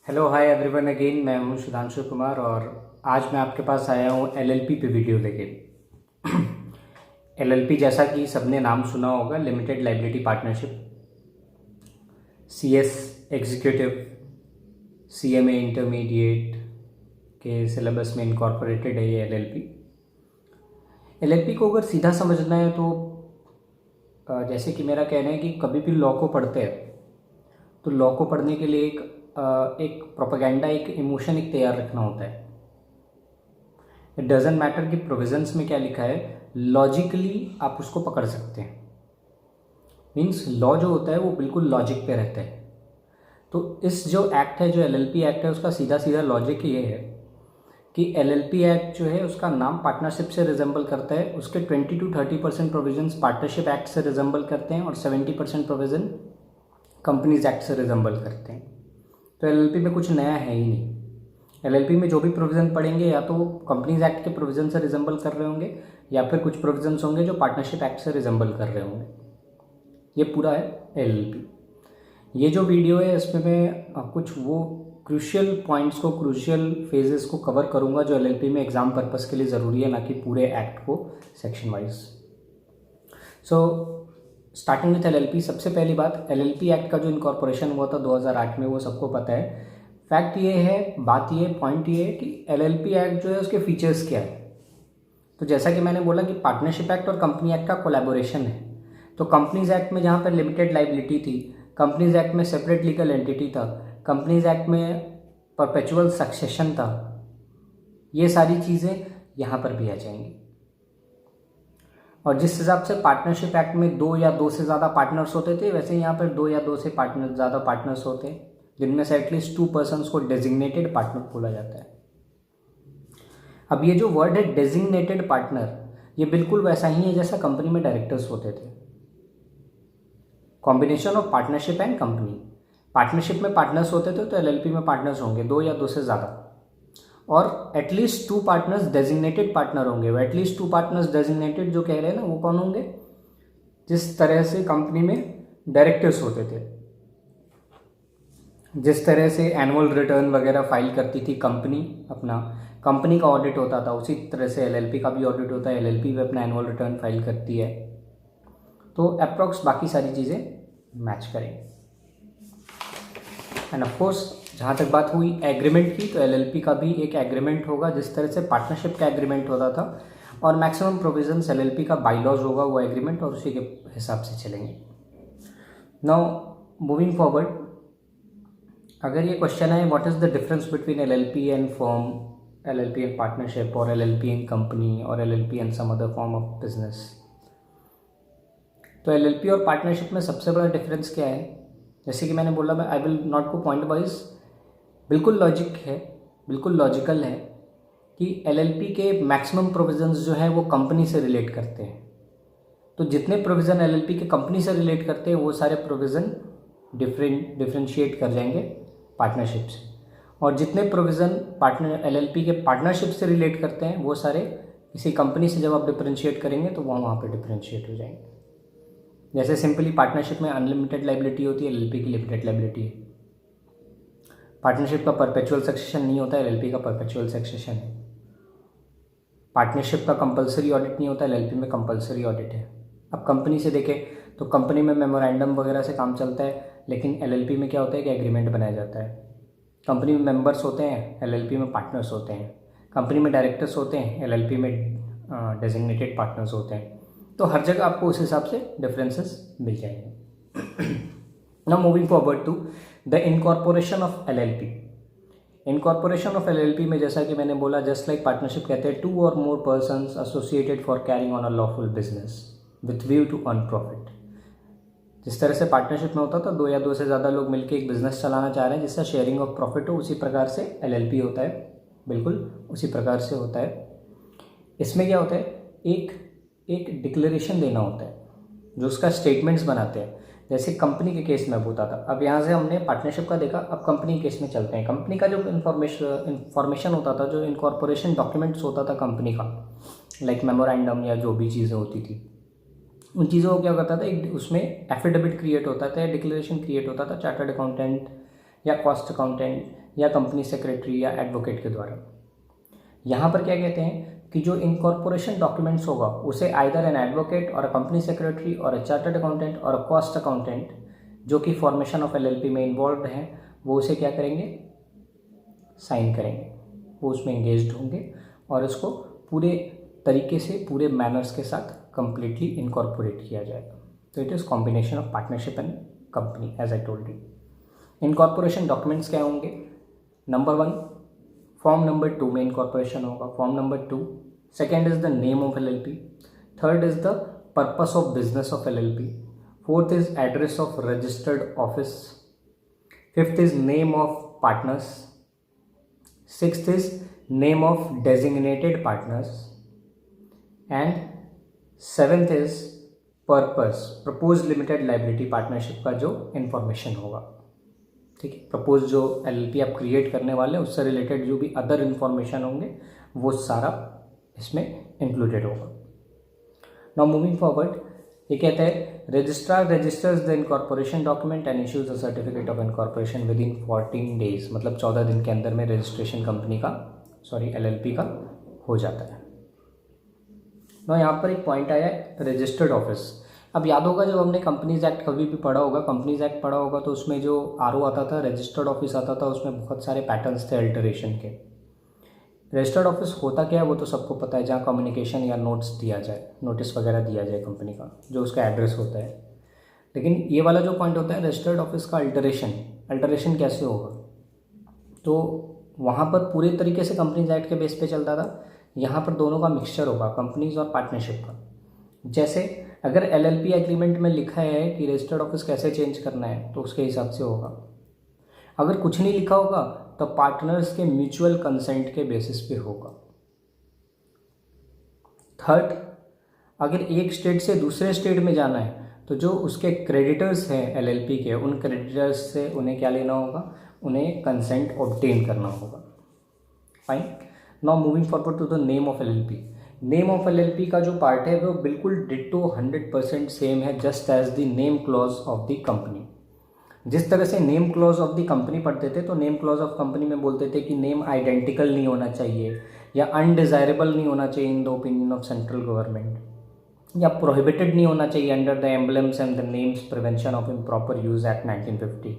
Hello hi everyone again. मैं हूं सुधांशु कुमार और आज मैं आपके पास आया हूं एलएलपी पे वीडियो लेके। एलएलपी जैसा कि सबने नाम सुना होगा, limited liability partnership, CS executive, CMA intermediate के सिलेबस में इनकॉर्पोरेटेड है ये एलएलपी। एलएलपी को अगर सीधा समझना है तो जैसे कि मेरा कहना है कि कभी भी लॉ को पढ़ते हैं तो लॉ को पढ़ने के लिए एक प्रोपेगेंडा, एक इमोशन एक तैयार रखना होता है। इट डजेंट मैटर कि प्रोविजंस में क्या लिखा है, लॉजिकली आप उसको पकड़ सकते हैं। मीन्स लॉ जो होता है वो बिल्कुल लॉजिक पे रहता है। तो इस जो एक्ट है, जो एलएलपी एक्ट है, उसका सीधा सीधा लॉजिक ये है कि एलएलपी एक्ट जो है उसका नाम पार्टनरशिप से रिजेंबल करता है। उसके 20 to 30% प्रोविजंस पार्टनरशिप एक्ट से रिजेंबल करते हैं और 70% प्रोविजन कंपनीज एक्ट से रिजेंबल करते हैं। तो एलएलपी में कुछ नया है ही नहीं। एलएलपी में जो भी प्रोविज़न पढ़ेंगे या तो वो कंपनीज एक्ट के प्रोविज़न से रिजेंबल कर रहे होंगे या फिर कुछ प्रोविजंस होंगे जो पार्टनरशिप एक्ट से रिजेंबल कर रहे होंगे। ये पूरा है एलएलपी। ये जो वीडियो है इसमें मैं कुछ वो क्रूशियल पॉइंट्स को, क्रूशियल फेजेस को कवर करूँगा जो एलएलपी में एग्जाम पर्पज़ के लिए ज़रूरी है, ना कि पूरे एक्ट को section wise. So starting with LLP, सबसे पहली बात, एलएलपी एक्ट का जो इनकॉर्पोरेशन हुआ था 2008 में वो सबको पता है। फैक्ट ये है, बात ये, पॉइंट ये है कि एलएलपी एक्ट जो है उसके फीचर्स क्या है। तो जैसा कि मैंने बोला कि पार्टनरशिप एक्ट और कंपनी एक्ट का कोलैबोरेशन है। तो कंपनीज एक्ट में जहाँ पर लिमिटेड लाइबिलिटी थी, कंपनीज एक्ट में सेपरेट लीगल एंटिटी था, कंपनीज एक्ट में परपेचुअल सक्सेशन था, ये सारी चीज़ें यहाँ पर भी आ जाएंगी। और जिस हिसाब से पार्टनरशिप एक्ट में 2 या 2 से ज़्यादा पार्टनर्स होते थे, वैसे यहाँ पर 2 या 2 से ज़्यादा पार्टनर्स होते हैं, जिनमें से एटलीस्ट 2 पर्सन्स को डेजिग्नेटेड पार्टनर बोला जाता है। अब ये जो वर्ड है डेजिग्नेटेड पार्टनर, ये बिल्कुल वैसा ही है जैसा कंपनी में डायरेक्टर्स होते थे। Combination of partnership and company. Partnership में पार्टनर्स होते थे तो एलएलपी में पार्टनर्स होंगे 2 या 2 से ज़्यादा, और एटलीस्ट 2 पार्टनर्स डेजिग्नेटेड पार्टनर होंगे। वो एटलीस्ट 2 पार्टनर्स डेजिग्नेटेड जो कह रहे हैं ना, वो कौन होंगे? जिस तरह से कंपनी में डायरेक्टर्स होते थे, जिस तरह से एनुअल रिटर्न वगैरह फाइल करती थी कंपनी, अपना कंपनी का ऑडिट होता था, उसी तरह से एलएलपी का भी ऑडिट होता है। एलएलपी भी अपना एनुअल रिटर्न फाइल करती है। तो अप्रॉक्स बाकी सारी चीज़ें मैच करेंगे। एंड ऑफ कोर्स जहाँ तक बात हुई एग्रीमेंट की, तो एलएलपी का भी एक एग्रीमेंट होगा जिस तरह से पार्टनरशिप का एग्रीमेंट होता था, और मैक्सिमम प्रोविजंस एलएलपी का बाईलॉज होगा वो एग्रीमेंट, और उसी के हिसाब से चलेंगे। नाउ मूविंग फॉरवर्ड, अगर ये क्वेश्चन है what is the difference between LLP and firm, LLP and partnership, और एलएलपी एंड कंपनी, और LLP and some other form of business, तो एलएलपी और पार्टनरशिप में सबसे बड़ा डिफरेंस क्या है? जैसे कि मैंने बोला, मैं I will not go point wise, बिल्कुल लॉजिक है, बिल्कुल लॉजिकल है कि एलएलपी के मैक्सिमम प्रोविजंस जो है वो कंपनी से रिलेट करते हैं। तो जितने प्रोविज़न एलएलपी के कंपनी से रिलेट करते हैं वो सारे प्रोविज़न डिफरेंशिएट कर जाएंगे पार्टनरशिप से, और जितने प्रोविज़न एलएलपी के पार्टनरशिप से रिलेट करते हैं वो सारे किसी कंपनी से जब आप डिफरेंशिएट करेंगे तो वो वहाँ पर डिफरेंशिएट हो जाएंगे। जैसे सिंपली पार्टनरशिप में अनलिमिटेड लाइबिलिटी होती है, एलएलपी की लिमिटेड लाइबिलिटी है। पार्टनरशिप का परपेचुअल सक्सेशन नहीं होता है, एलएलपी का परपेचुअल सक्सेशन है। पार्टनरशिप का कंपलसरी ऑडिट नहीं होता है, एलएलपी में कंपलसरी ऑडिट है। अब कंपनी से देखें तो कंपनी में मेमोरेंडम वगैरह से काम चलता है, लेकिन एलएलपी में क्या होता है कि एग्रीमेंट बनाया जाता है। कंपनी में मेंबर्स होते हैं, एलएलपी में पार्टनर्स होते हैं। कंपनी में डायरेक्टर्स होते हैं, एलएलपी में डेजिग्नेटेड पार्टनर्स होते हैं। तो हर जगह आपको उस हिसाब से डिफरेंसेस मिल जाएंगे। Now moving forward to the incorporation of LLP. Incorporation of LLP में जैसा कि मैंने बोला, जस्ट लाइक पार्टनरशिप कहते हैं 2 और more persons associated for carrying on a lawful business with view to earn profit. जिस तरह से पार्टनरशिप में होता था 2 या 2 से ज़्यादा लोग मिलकर एक बिजनेस चलाना चाह रहे हैं जिससे शेयरिंग ऑफ प्रॉफिट हो, उसी प्रकार से एलएलपी होता है, बिल्कुल उसी प्रकार से होता है। इसमें क्या होता है, एक डिक्लेरेशन देना होता है जो उसका स्टेटमेंट्स बनाते हैं। जैसे कंपनी के केस में होता था, अब यहाँ से हमने पार्टनरशिप का देखा, अब कंपनी के केस में चलते हैं। कंपनी का जो इन्फॉर्मेशन होता था, जो इनकॉर्पोरेशन डॉक्यूमेंट्स होता था कंपनी का, लाइक मेमोरेंडम या जो भी चीज़ें होती थी, उन चीज़ों को क्या करता था, एक उसमें एफिडेविट क्रिएट होता था, डिक्लेरेशन क्रिएट होता था। चार्टर्ड अकाउंटेंट या कॉस्ट अकाउंटेंट या कंपनी सेक्रेटरी या एडवोकेट के द्वारा। यहाँ पर क्या कहते हैं कि जो इनकॉर्पोरेशन डॉक्यूमेंट्स होगा उसे आइदर एन एडवोकेट और अ कंपनी सेक्रेटरी और अ चार्टर्ड अकाउंटेंट और अ कॉस्ट अकाउंटेंट जो कि फॉर्मेशन ऑफ एलएलपी में इन्वॉल्व हैं वो उसे क्या करेंगे, साइन करेंगे, वो उसमें एंगेज्ड होंगे और इसको पूरे तरीके से पूरे मैनर्स के साथ कंप्लीटली इनकॉर्पोरेट किया जाएगा। तो it is combination of partnership and company as I told you. Incorporation documents क्या होंगे? नंबर 1 फॉर्म नंबर 2 में इनकॉर्पोरेशन होगा, form number 2। Second is the name of LLP, third is the purpose of business of LLP, fourth is address of registered office, fifth is name of partners, sixth is name of designated partners and seventh is purpose, propose limited liability partnership का जो information होगा। ठीक है, propose जो LLP आप create करने वाले हैं उससे रिलेटेड जो भी अदर इन्फॉर्मेशन होंगे वो सारा इसमें इंक्लूडेड होगा। नाउ मूविंग फॉरवर्ड, ये कहता है registrar registers the incorporation document and issues the certificate of incorporation within 14 days, मतलब 14 दिन के अंदर में रजिस्ट्रेशन कंपनी का एलएलपी का हो जाता है। ना यहाँ पर एक पॉइंट आया है रजिस्टर्ड ऑफिस। अब याद होगा जब हमने कंपनीज एक्ट कभी भी पढ़ा होगा, कंपनीज एक्ट पढ़ा होगा तो उसमें जो आरओ आता था, रजिस्टर्ड ऑफिस आता था, उसमें बहुत सारे पैटर्न्स थे अल्टरेशन के। रजिस्टर्ड ऑफिस होता क्या है वो तो सबको पता है, जहाँ कम्युनिकेशन या नोट्स दिया जाए, नोटिस वगैरह दिया जाए कंपनी का, जो उसका एड्रेस होता है। लेकिन ये वाला जो पॉइंट होता है रजिस्टर्ड ऑफिस का अल्टरेशन कैसे होगा, तो वहाँ पर पूरे तरीके से कंपनीज एक्ट के बेस पे चलता था। यहाँ पर दोनों का मिक्सचर होगा, कंपनीज और पार्टनरशिप का। जैसे अगर एलएलपी एग्रीमेंट में लिखा है कि रजिस्टर्ड ऑफिस कैसे चेंज करना है तो उसके हिसाब से होगा। अगर कुछ नहीं लिखा होगा तो पार्टनर्स के म्यूचुअल कंसेंट के बेसिस पे होगा। थर्ड, अगर एक स्टेट से दूसरे स्टेट में जाना है तो जो उसके क्रेडिटर्स हैं एलएलपी के, उन क्रेडिटर्स से उन्हें क्या लेना होगा, उन्हें कंसेंट ऑब्टेन करना होगा। Fine. Now moving forward to the name of LLP. Name of LLP का जो पार्ट है वो बिल्कुल डिट्टो 100% सेम है, just as the name clause of the company. जिस तरह से name clause of the company पढ़ते थे तो नेम क्लॉज ऑफ कंपनी में बोलते थे कि नेम आइडेंटिकल नहीं होना चाहिए या अनडिजायरेबल नहीं होना चाहिए in the opinion of central government, या प्रोहिबिटेड नहीं होना चाहिए under the emblems and the names prevention of improper use act 1950,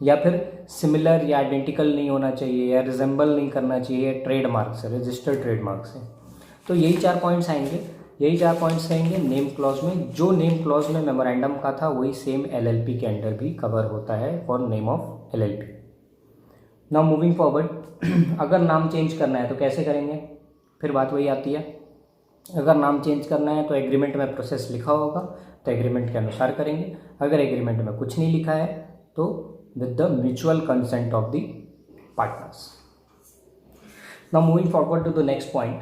या फिर सिमिलर या आइडेंटिकल नहीं होना चाहिए या रिजेंबल नहीं करना चाहिए ट्रेडमार्क से, रजिस्टर्ड ट्रेडमार्क से। तो यही 4 पॉइंट्स आएंगे नेम क्लॉज में। जो नेम क्लॉज में मेमोरेंडम का था वही सेम एलएलपी के अंडर भी कवर होता है for name of LLP. Now moving forward, अगर नाम चेंज करना है तो कैसे करेंगे, फिर बात वही आती है। अगर नाम चेंज करना है तो एग्रीमेंट में प्रोसेस लिखा होगा तो एग्रीमेंट के अनुसार करेंगे। अगर एग्रीमेंट में कुछ नहीं लिखा है तो with the mutual consent of the partners. Now moving forward to the next point,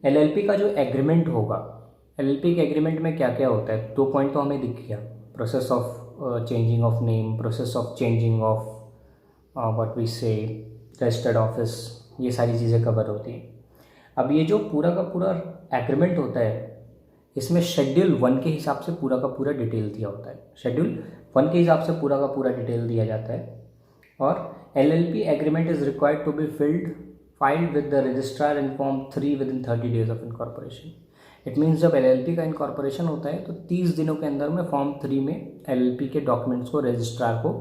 LLP का जो एग्रीमेंट होगा, एलएलपी के एग्रीमेंट में क्या क्या होता है, 2 पॉइंट तो हमें दिख गया, process of changing of name, process of changing of what we say registered office, ये सारी चीज़ें कवर होती हैं। अब ये जो पूरा का पूरा एग्रीमेंट होता है इसमें शेड्यूल 1 के हिसाब से पूरा का पूरा डिटेल दिया होता है, शेड्यूल 1 के हिसाब से पूरा का पूरा डिटेल दिया जाता है। और LLP agreement is required to be filed with the registrar in form 3 within 30 days of incorporation. It means जब एलएलपी का इनकॉर्पोरेशन होता है तो 30 दिनों के अंदर में फॉर्म 3 में एलएलपी के डॉक्यूमेंट्स को रजिस्ट्रार को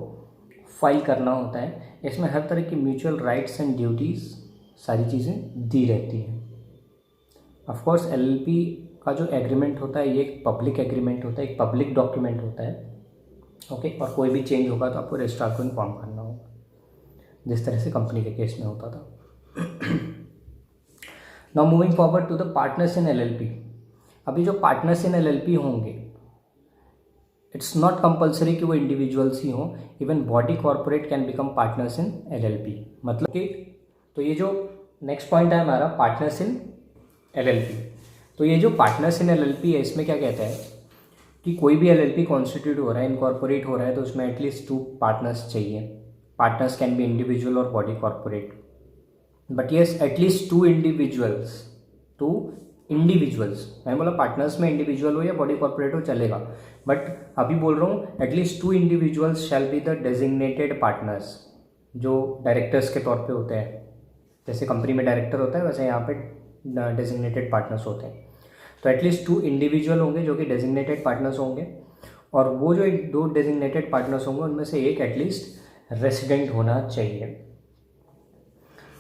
फाइल करना होता है। इसमें हर तरह की म्यूचुअल राइट्स एंड ड्यूटीज़ सारी चीज़ें दी रहती हैं। ऑफ कोर्स एलएलपी का जो एग्रीमेंट होता है ये एक पब्लिक एग्रीमेंट होता है, एक पब्लिक डॉक्यूमेंट होता है। ओके, और कोई भी चेंज होगा तो आपको रजिस्ट्रार को इन्फॉर्म करना होगा, जिस तरह से कंपनी के केस में होता था। Now moving forward to the partners in LLP. अभी जो पार्टनर्स इन एलएलपी होंगे, इट्स नॉट कंपल्सरी कि वो इंडिविजुअल्स ही हों, even body corporate can become partners in LLP. मतलब कि तो ये जो नेक्स्ट पॉइंट है हमारा पार्टनर्स इन एलएलपी, तो ये जो पार्टनर्स इन एलएलपी है इसमें क्या कहता है कि कोई भी एलएलपी कॉन्स्टिट्यूट हो रहा है, इनकॉर्पोरेट हो रहा है तो उसमें एटलीस्ट 2 पार्टनर्स चाहिए। पार्टनर्स कैन बी इंडिविजुअल और body corporate, but yes at least 2 individuals. मैंने बोला पार्टनर्स में इंडिविजुअल हो या बॉडी कॉर्पोरेट हो चलेगा, बट अभी बोल रहा हूँ at least 2 individuals shall be the designated partners जो डायरेक्टर्स के तौर पे होते हैं, जैसे कंपनी में डायरेक्टर होता है वैसे यहाँ पे डेजिग्नेटेड पार्टनर्स होते हैं। तो एटलीस्ट 2 इंडिविजुअल होंगे जो कि डेजिग्नेटेड पार्टनर्स होंगे, और वो जो 2 डेजिग्नेटेड पार्टनर्स होंगे उनमें से एक एटलीस्ट रेसिडेंट होना चाहिए।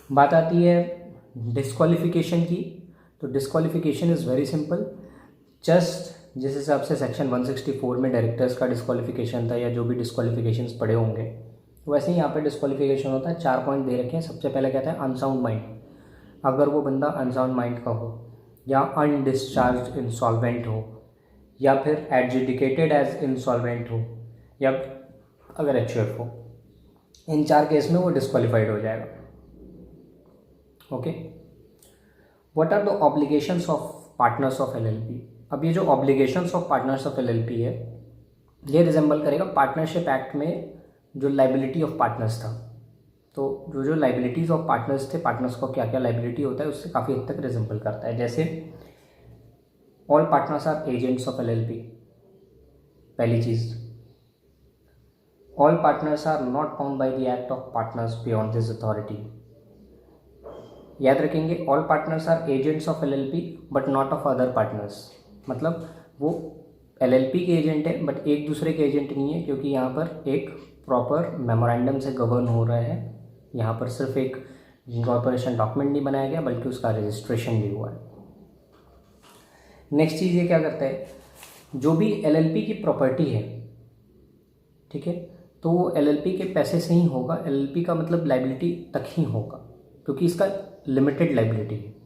बात आती है डिस्क्वालिफिकेशन की। तो disqualification is very simple, just जिस हिसाब से सेक्शन 164 में डायरेक्टर्स का डिस्क्वालिफिकेशन था या जो भी डिस्क्वालिफिकेशंस पड़े होंगे, वैसे ही यहाँ पे डिस्क्वालिफिकेशन होता है। 4 पॉइंट दे रखे हैं। सबसे पहले कहता है अनसाउंड माइंड, अगर वो बंदा अनसाउंड माइंड का हो, या अनडिस्चार्ज इंसॉल्वेंट हो, या फिर एडजुडिकेटेड एज इंसॉल्वेंट हो, या अगर एचयूएफ हो, इन 4 केस में वो डिस्क्वालिफाइड हो जाएगा। Okay, what are the obligations of partners of LLP. अब ये जो obligations of partners of LLP है, ये रिजेंबल करेगा पार्टनरशिप एक्ट में जो लाइबिलिटी ऑफ पार्टनर्स था। तो जो लाइबिलिटीज़ ऑफ पार्टनर्स थे, पार्टनर्स को क्या क्या लाइबिलिटी होता है, उससे काफ़ी हद तक रिजेंबल करता है। जैसे all partners are agents of LLP, पहली चीज़। All partners are not bound by the act of partners beyond this authority. याद रखेंगे, all partners are agents of LLP but not of other partners. मतलब वो LLP के agent है but एक दूसरे के एजेंट नहीं है, क्योंकि यहाँ पर एक प्रॉपर मेमोरेंडम से गवर्न हो रहा है। यहाँ पर सिर्फ एक इनकॉर्पोरेशन डॉक्यूमेंट नहीं बनाया गया बल्कि उसका रजिस्ट्रेशन भी हुआ है। नेक्स्ट चीज़ ये क्या करता है, जो भी एलएलपी की प्रॉपर्टी है, ठीक है, तो वो एलएलपी के पैसे से ही होगा। एलएलपी का मतलब लाइबिलिटी तक ही होगा, क्योंकि इसका लिमिटेड लाइबिलिटी है।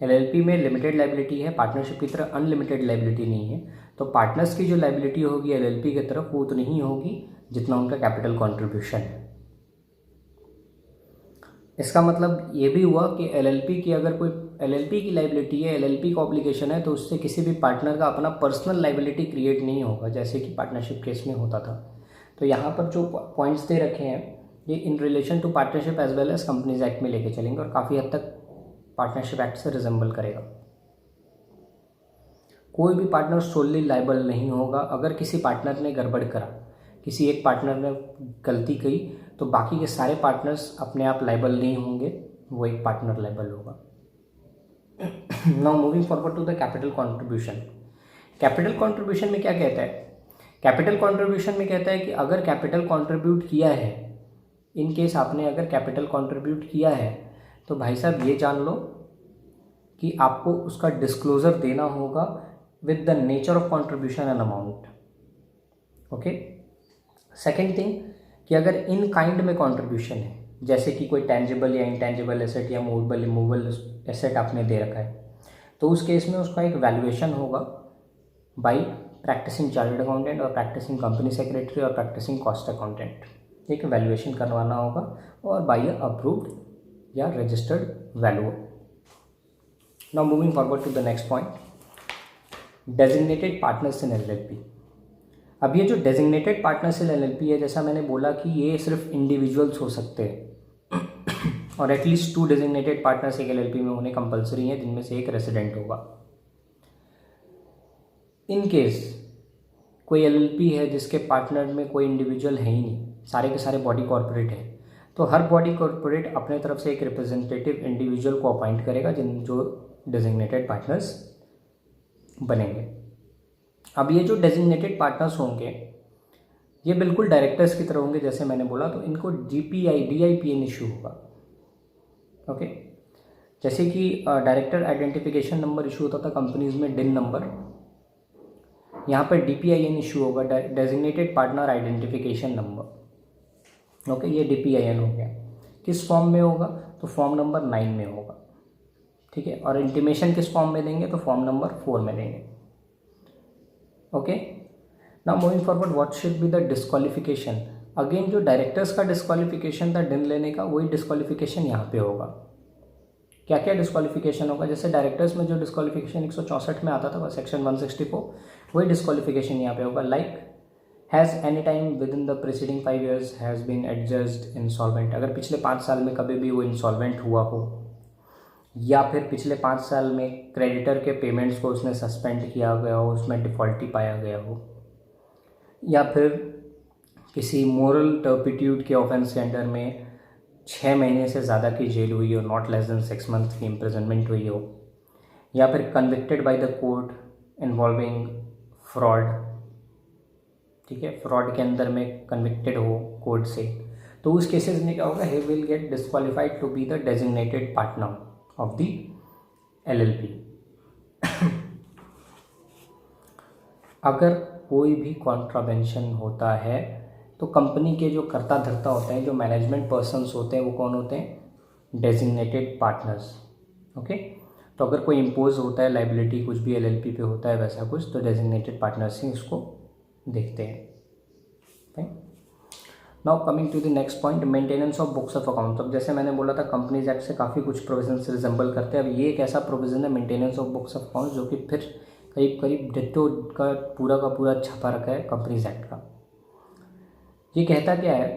एलएलपी में लिमिटेड लाइबिलिटी है, पार्टनरशिप की तरह अनलिमिटेड लाइबिलिटी नहीं है। तो पार्टनर्स की जो लाइबिलिटी होगी एलएलपी की तरफ, वो उतनी ही होगी जितना उनका कैपिटल कंट्रीब्यूशन है। इसका मतलब ये भी हुआ कि एलएलपी की अगर कोई एलएलपी की लाइबिलिटी है, एलएलपी का ऑब्लिगेशन है, तो उससे किसी भी पार्टनर का अपना पर्सनल लाइबिलिटी क्रिएट नहीं होगा, जैसे कि पार्टनरशिप केस में होता था। तो यहाँ पर जो पॉइंट्स दे रखे हैं ये in relation to partnership as well as Companies Act में लेके चलेंगे और काफ़ी हद तक पार्टनरशिप एक्ट से रिजेंबल करेगा। कोई भी पार्टनर सोलली लाइबल नहीं होगा। अगर किसी पार्टनर ने गड़बड़ करा, किसी एक पार्टनर ने गलती की, तो बाकी के सारे पार्टनर्स अपने आप लाइबल नहीं होंगे, वो एक पार्टनर लाइबल होगा। Now moving forward to the capital contribution. Capital contribution में क्या कहता है, कैपिटल कंट्रीब्यूशन में कहता है कि अगर कैपिटल कंट्रीब्यूट किया है, इन केस आपने अगर कैपिटल कंट्रीब्यूट किया है, तो भाई साहब ये जान लो कि आपको उसका डिस्क्लोजर देना होगा with the nature of contribution and amount. Okay, second thing कि अगर इन काइंड में कंट्रीब्यूशन है, जैसे कि कोई टेंजिबल या इंटेंजिबल एसेट या मूवेबल इमूवेबल एसेट आपने दे रखा है, तो उस केस में उसका एक वैल्यूएशन होगा बाय प्रैक्टिसिंग चार्टर्ड अकाउंटेंट और प्रैक्टिसिंग कंपनी सेक्रेटरी और प्रैक्टिसिंग कॉस्ट अकाउंटेंट। एक वैल्यूएशन करवाना होगा और बाय अप्रूव्ड या registered value. Now moving forward to the next point, designated partners in LLP. अब ये जो डेजिग्नेटेड पार्टनर्स इन एलएलपी है, जैसा मैंने बोला कि ये सिर्फ इंडिविजुअल्स हो सकते हैं और एटलीस्ट 2 डेजिग्नेटेड पार्टनर्स एक एलएलपी में होने कंपलसरी हैं, जिनमें से एक रेसिडेंट होगा। इन केस कोई एलएलपी है जिसके पार्टनर में कोई इंडिविजुअल है ही नहीं, सारे के सारे बॉडी कॉर्पोरेट है, तो हर बॉडी कॉर्पोरेट अपने तरफ से एक रिप्रेजेंटेटिव इंडिविजुअल को अपॉइंट करेगा जो डेजिग्नेटेड पार्टनर्स बनेंगे। अब ये जो डेजिग्नेटेड पार्टनर्स होंगे ये बिल्कुल डायरेक्टर्स की तरह होंगे, जैसे मैंने बोला, तो इनको DIPN इशू होगा। ओके, जैसे कि डायरेक्टर आइडेंटिफिकेशन नंबर इशू होता था कंपनीज में, डिन नंबर, यहाँ पर DPIN इशू होगा, designated partner identification number. Okay, ये DPIN हो गया। किस फॉर्म में होगा, तो फॉर्म नंबर 9 में होगा, ठीक है, और इंटीमेशन किस फॉर्म में देंगे, तो फॉर्म नंबर 4 में देंगे। Okay, now moving forward, what should be the disqualification. Again जो डायरेक्टर्स का डिस्क्वालिफिकेशन था डिन लेने का, वही डिस्क्वालिफिकेशन यहाँ पे होगा। क्या क्या डिस्क्वालिफिकेशन होगा, जैसे डायरेक्टर्स में जो डिस्क्वालिफिकेशन 164 में आता था, सेक्शन 164, वही डिस्क्वालिफिकेशन यहाँ पे होगा। Like has any time within the preceding 5 years has been adjust insolvent. अगर पिछले 5 साल में कभी भी वो इंसॉल्वेंट हुआ हो, या फिर पिछले 5 साल में क्रेडिटर के पेमेंट्स को उसने सस्पेंड किया गया हो, उसमें डिफ़ॉल्टी पाया गया हो, या फिर किसी मोरल टर्पिट्यूड के ऑफेंस के अंडर में 6 महीने से ज़्यादा की जेल हुई हो, नॉट लेस देन 6 मंथ की इम्प्रिजनमेंट हुई हो, या फिर convicted by the court involving fraud, ठीक है, फ्रॉड के अंदर में कन्विक्टेड हो कोर्ट से, तो उस केसेस में क्या होगा, he will get disqualified to be the designated partner of the LLP। अगर कोई भी कॉन्ट्रावेंशन होता है तो कंपनी के जो कर्ता धर्ता होते हैं, जो मैनेजमेंट पर्सन्स होते हैं, वो कौन होते हैं, डेजिग्नेटेड पार्टनर्स। ओके, तो अगर कोई इम्पोज होता है लाइबिलिटी, कुछ भी LLP पे होता है वैसा कुछ, तो डेजिग्नेटेड पार्टनर्स ही इसको देखते हैं। Now coming to the next point, maintenance of books of account. अब जैसे मैंने बोला था कंपनीज एक्ट से काफ़ी कुछ प्रोविजन से रिजेंबल करते हैं। अब ये एक ऐसा प्रोविजन है maintenance of books of account जो कि फिर करीब करीब डिट्टो का पूरा छपा रखा है कंपनीज एक्ट का। ये कहता क्या है,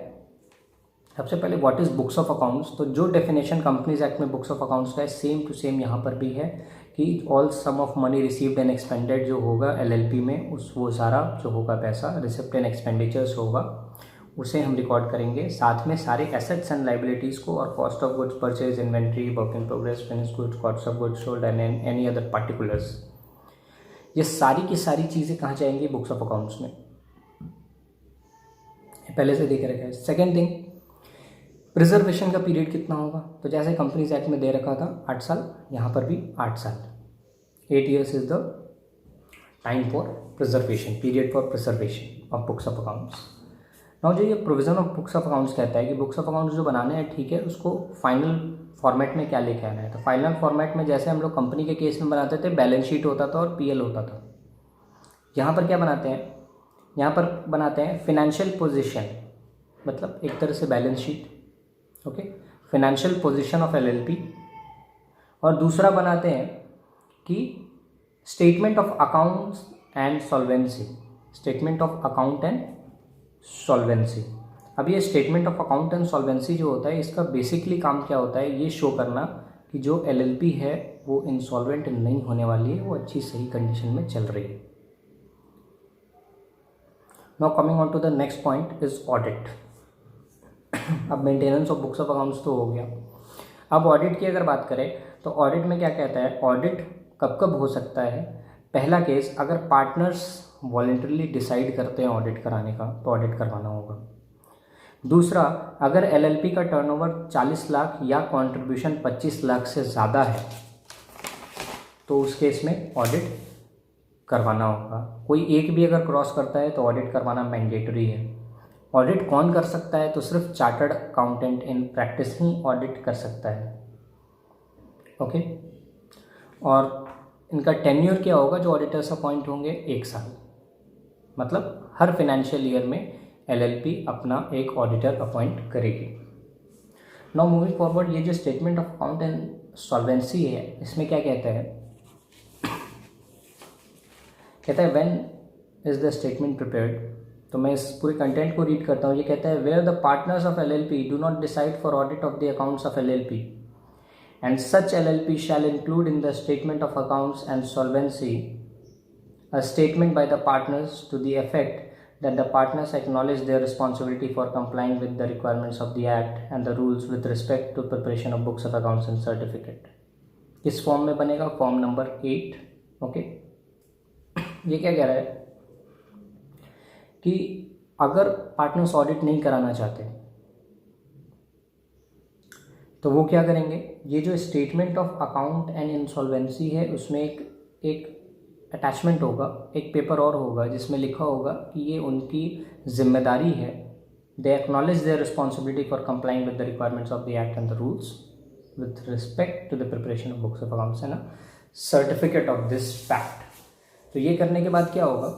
सबसे पहले what is books of accounts. तो जो डेफिनेशन कंपनीज एक्ट में बुक्स ऑफ अकाउंट्स का है सेम टू सेम यहाँ पर भी है कि all sum of money received and expended जो होगा LLP में, वो सारा जो होगा पैसा रिसिप्ट एंड एक्सपेंडिचर्स होगा, उसे हम रिकॉर्ड करेंगे। साथ में सारे एसेट्स एंड लाइबिलिटीज़ को और cost of goods purchase, inventory, work in progress, finish goods, cost of goods sold and any other particulars, ये सारी की सारी चीज़ें कहाँ जाएंगी, बुक्स ऑफ अकाउंट्स में। पहले से देख रखा है। सेकेंड थिंग, प्रिजर्वेशन का पीरियड कितना होगा। तो जैसे कंपनीज एक्ट में दे रखा था 8 साल, यहाँ पर भी 8 साल, 8 years is the time for preservation, period for preservation of books of accounts. Now जो ये provision of books of accounts कहता है कि बुक्स ऑफ अकाउंट्स जो बनाने हैं, ठीक है, उसको फाइनल फॉर्मेट में क्या लेके आना है। तो फाइनल फॉर्मेट में जैसे हम लोग कंपनी के केस में बनाते थे, बैलेंस शीट होता था और PL होता था। यहाँ पर क्या बनाते हैं, यहाँ पर बनाते हैं फिनेंशियल पोजीशन, मतलब एक तरह से balance sheet, okay, financial position of LLP। और दूसरा बनाते हैं कि statement of accounts and solvency, statement of account and solvency. अब ये statement of account and solvency जो होता है, इसका बेसिकली काम क्या होता है, ये शो करना कि जो LLP है वो इंसॉल्वेंट नहीं होने वाली है, वो अच्छी सही कंडीशन में चल रही है। Now coming on to the next point is audit. अब maintenance of books of accounts तो हो गया। अब ऑडिट की अगर बात करें तो ऑडिट में क्या कहता है, ऑडिट कब कब हो सकता है। पहला केस, अगर पार्टनर्स वॉलंटरली डिसाइड करते हैं ऑडिट कराने का, तो ऑडिट करवाना होगा। दूसरा, अगर LLP का टर्नओवर 40 लाख या कंट्रीब्यूशन 25 लाख से ज़्यादा है, तो उस केस में ऑडिट करवाना होगा। कोई एक भी अगर क्रॉस करता है तो ऑडिट करवाना मैंडेटरी है। ऑडिट कौन कर सकता है, तो सिर्फ chartered accountant in practice he audit कर सकता है, ओके। और इनका टेन्योर क्या होगा, जो ऑडिटर्स अपॉइंट होंगे, 1 साल, मतलब हर फाइनेंशियल ईयर में LLP अपना एक ऑडिटर अपॉइंट करेगी। नाउ मूविंग फॉरवर्ड, ये जो statement of account and solvency है, इसमें क्या कहता है, कहता है when is the statement prepared. तो मैं इस पूरे कंटेंट को रीड करता हूँ। ये कहता है where the partners of LLP do not decide for audit of the accounts of LLP and such LLP shall include in the statement of accounts and solvency a statement by the partners to the effect that the partners acknowledge their responsibility for complying with the requirements of the act and the rules with respect to preparation of books of accounts and certificate। किस form में बनेगा, form number 8, okay. ये क्या कह रहा है कि अगर पार्टनर्स ऑडिट नहीं कराना चाहते तो वो क्या करेंगे, ये जो statement of account and insolvency है, उसमें एक अटैचमेंट होगा, एक पेपर और होगा जिसमें लिखा होगा कि ये उनकी जिम्मेदारी है, they acknowledge their responsibility for complying with the requirements of the act and the rules with respect to the preparation of books of accounts and certificate of this fact. तो ये करने के बाद क्या होगा,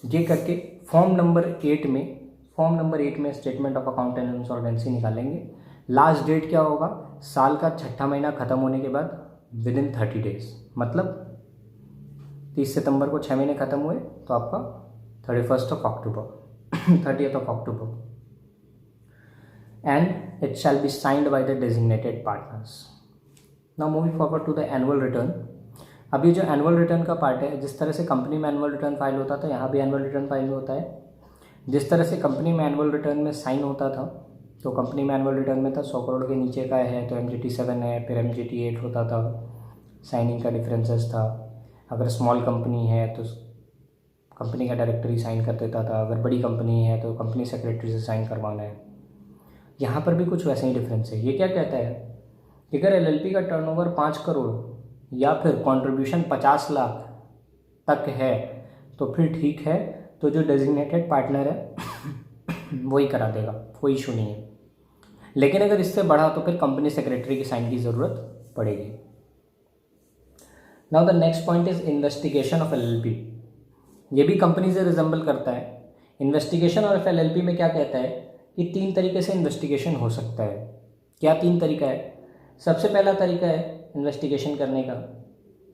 ये करके फॉर्म नंबर 8 में statement of account and insolvency निकालेंगे। लास्ट डेट क्या होगा, साल का 6ठा महीना ख़त्म होने के बाद विद इन 30 डेज, मतलब 30 सितंबर को 6 महीने ख़त्म हुए तो आपका 30th of October and it shall be signed by the designated partners. Now moving forward to the annual return. अब ये जो एनुअल रिटर्न का पार्ट है, जिस तरह से कंपनी में एनुअल रिटर्न फाइल होता था, यहाँ भी एनुअल रिटर्न फाइल होता है। जिस तरह से कंपनी में एनुअल रिटर्न में साइन होता था, तो कंपनी में एनुअल रिटर्न में था 100 करोड़ के नीचे का है तो MGT 7 है, फिर MGT 8 होता था, साइनिंग का डिफरेंसेस था। अगर स्मॉल कंपनी है तो कंपनी का डायरेक्टर ही साइन कर देता था, अगर बड़ी कंपनी है तो कंपनी सेक्रेटरी से साइन करवाना है। यहाँ पर भी कुछ वैसे ही डिफरेंस है। ये क्या कहता है कि अगर LLP का टर्नओवर 5 करोड़ या फिर कंट्रीब्यूशन 50 लाख तक है तो फिर ठीक है, तो जो डेजिग्नेटेड पार्टनर है वही करा देगा, कोई इशू नहीं है। लेकिन अगर इससे बढ़ा तो फिर कंपनी सेक्रेटरी की साइन की ज़रूरत पड़ेगी। Now the next point is investigation of LLP। ये भी कंपनी से रिजेंबल करता है। इन्वेस्टिगेशन ऑफ LLP में क्या कहता है कि 3 तरीके से इन्वेस्टिगेशन हो सकता है। क्या 3 तरीका है? सबसे पहला तरीका है इन्वेस्टिगेशन करने का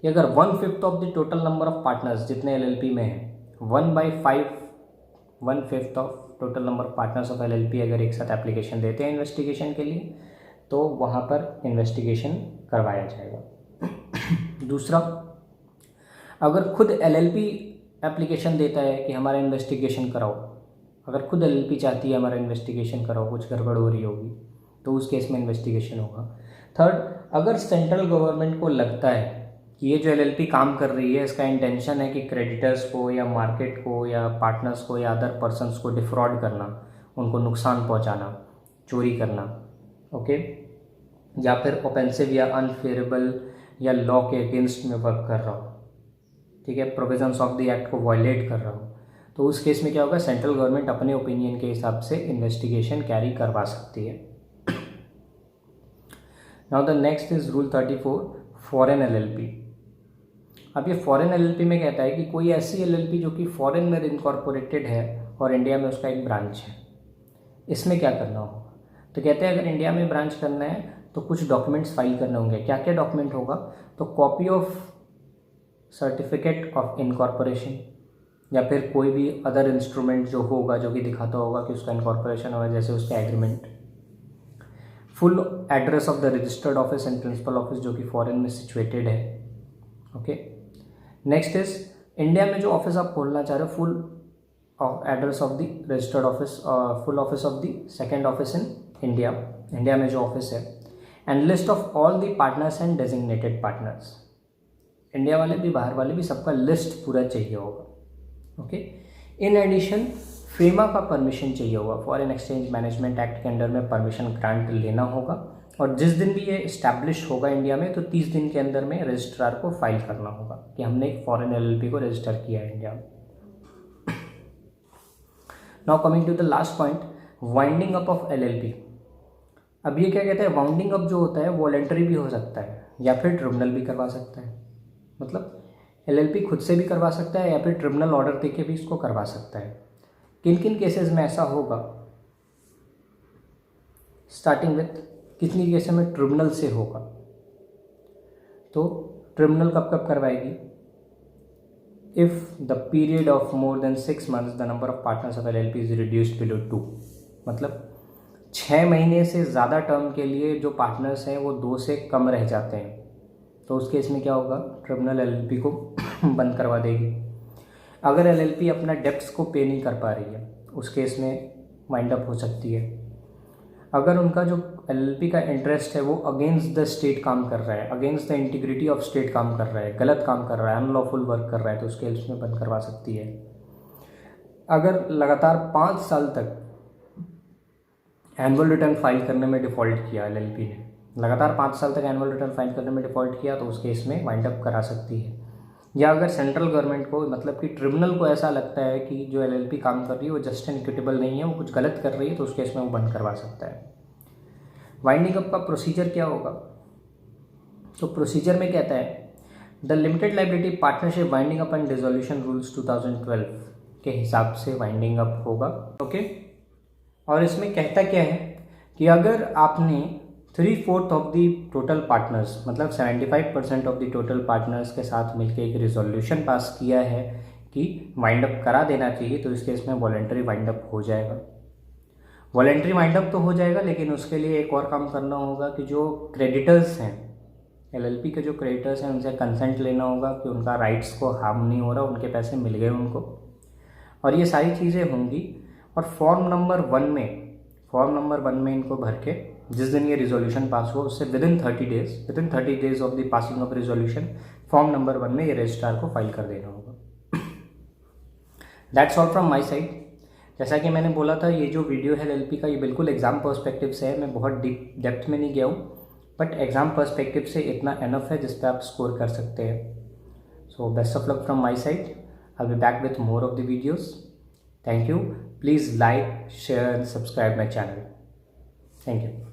कि अगर 1/5 of the total number of partners जितने LLP में हैं, 1/5 of total number of partners of LLP अगर एक साथ एप्लीकेशन देते हैं इन्वेस्टिगेशन के लिए, तो वहाँ पर इन्वेस्टिगेशन करवाया जाएगा। दूसरा, अगर खुद LLP एप्लीकेशन देता है कि हमारा इन्वेस्टिगेशन कराओ, अगर खुद LLP चाहती है हमारा इन्वेस्टिगेशन कराओ, कुछ गड़बड़ हो रही होगी, तो उस केस में इन्वेस्टिगेशन होगा। थर्ड, अगर सेंट्रल गवर्नमेंट को लगता है कि ये जो LLP काम कर रही है इसका इंटेंशन है कि क्रेडिटर्स को या मार्केट को या पार्टनर्स को या अदर पर्सनस को डिफ्रॉड करना, उनको नुकसान पहुंचाना, चोरी करना, ओके, या फिर ऑफेंसिव या अनफेयरेबल या लॉ के अगेंस्ट में वर्क कर रहा हो, ठीक है, प्रोविजंस ऑफ द एक्ट को वायलेट कर रहा हो, तो उस केस में क्या होगा, सेंट्रल गवर्नमेंट अपने ओपिनियन के हिसाब से इन्वेस्टिगेशन कैरी करवा सकती है। Now the next is rule 34, foreign LLP। अब ये फॉरेन LLP में कहता है कि कोई ऐसी LLP जो कि फॉरेन में इनकॉर्पोरेटेड है और इंडिया में उसका एक ब्रांच है, इसमें क्या करना होगा? तो कहते हैं अगर इंडिया में ब्रांच करना है तो कुछ डॉक्यूमेंट्स फाइल करने होंगे। क्या क्या डॉक्यूमेंट होगा? तो copy of certificate of incorporation या फिर कोई भी अदर इंस्ट्रूमेंट जो होगा जो कि दिखाता होगा कि उसका इनकॉर्पोरेशन हुआ, जैसे उसका agreement, full address of the registered office and principal office जो कि फॉरेन में सिचुएटेड है, ओके। नेक्स्ट इज इंडिया में जो ऑफिस आप खोलना चाह रहे हो, full address of the registered office, full office of the second office in India, India में जो ऑफिस है, and list of all the partners and designated partners, India वाले भी बाहर वाले भी, सबका लिस्ट पूरा चाहिए होगा, ओके। इन एडिशन फेमा का परमिशन चाहिए होगा, फॉरेन एक्सचेंज मैनेजमेंट एक्ट के अंडर में परमिशन ग्रांट लेना होगा, और जिस दिन भी ये इस्टेब्लिश होगा इंडिया में तो 30 दिन के अंदर में रजिस्ट्रार को फाइल करना होगा कि हमने एक फॉरेन LLP को रजिस्टर किया है इंडिया में। Now coming to the last point, winding up of LLP। अब ये क्या कहता है, वाइंडिंग अप जो होता है वॉलेंटरी भी हो सकता है या फिर ट्रिब्यूनल भी करवा सकता है, मतलब LLP खुद से भी करवा सकता है या फिर ट्रिब्यूनल ऑर्डर देके भी इसको करवा सकता है। किन किन केसेस में ऐसा होगा? स्टार्टिंग विथ कितनी केसेस में ट्रिब्यूनल से होगा? तो ट्रिब्यूनल कब कब करवाएगी? If the period of more than 6 months the number of partners of LLP is reduced below 2, मतलब 6 महीने से ज़्यादा टर्म के लिए जो पार्टनर्स हैं वो 2 से कम रह जाते हैं, तो उस केस में क्या होगा, ट्रिब्यूनल LLP को बंद करवा देगी। अगर LLP अपना डेप्ट्स को पे नहीं कर पा रही है, उस केस में वाइंड अप हो सकती है। अगर उनका जो LLP का इंटरेस्ट है वो अगेंस्ट द स्टेट काम कर रहा है, against the integrity of state काम कर रहा है, गलत काम कर रहा है, अनलॉफुल वर्क कर रहा है, तो उस केस में बंद करवा सकती है। अगर लगातार 5 साल तक एनुअल रिटर्न फाइल करने में डिफ़ॉल्ट किया LLP ने, लगातार 5 साल तक एनुअल रिटर्न फाइल करने में डिफ़ॉल्ट किया, तो उस केस में वाइंड अप करा सकती है। या अगर सेंट्रल गवर्नमेंट को, मतलब कि ट्रिब्यूनल को ऐसा लगता है कि जो LLP काम कर रही है वो जस्ट एंड इक्विटेबल नहीं है, वो कुछ गलत कर रही है, तो उस केस में वो बंद करवा सकता है। वाइंडिंग अप का प्रोसीजर क्या होगा? तो प्रोसीजर में कहता है the limited liability partnership winding up and dissolution rules 2012 के हिसाब से वाइंडिंग अप होगा, ओके। और इसमें कहता क्या है कि अगर आपने 3/4 ऑफ द टोटल पार्टनर्स, मतलब 75% ऑफ द टोटल पार्टनर्स के साथ मिलकर एक रिजोल्यूशन पास किया है कि वाइंड अप करा देना चाहिए, तो इस केस में वॉलेंटरी वाइंड अप हो जाएगा। वॉलेंटरी वाइंड अप तो हो जाएगा, लेकिन उसके लिए एक और काम करना होगा कि जो क्रेडिटर्स हैं, LLP के जो क्रेडिटर्स हैं, उनसे कंसेंट लेना होगा कि उनका राइट्स को हार्म नहीं हो रहा, उनके पैसे मिल गए उनको, और ये सारी चीज़ें होंगी। और फॉर्म नंबर 1 में इनको भर के जिस दिन ये रिजोल्यूशन पास हुआ उससे with in 30 days of the passing of resolution form number 1 में ये रजिस्ट्रार को फाइल कर देना होगा। That's all from my side. जैसा कि मैंने बोला था, ये जो वीडियो है एलएलपी का, ये बिल्कुल एग्जाम पर्सपेक्टिव से है। मैं बहुत डीप डेप्थ में नहीं गया हूँ, बट एग्जाम पर्सपेक्टिव से इतना एनफ है जिस पे आप स्कोर कर सकते हैं। So best of luck from my side. I will be back with more of the videos. Thank you. Please like, share and subscribe my channel. Thank you.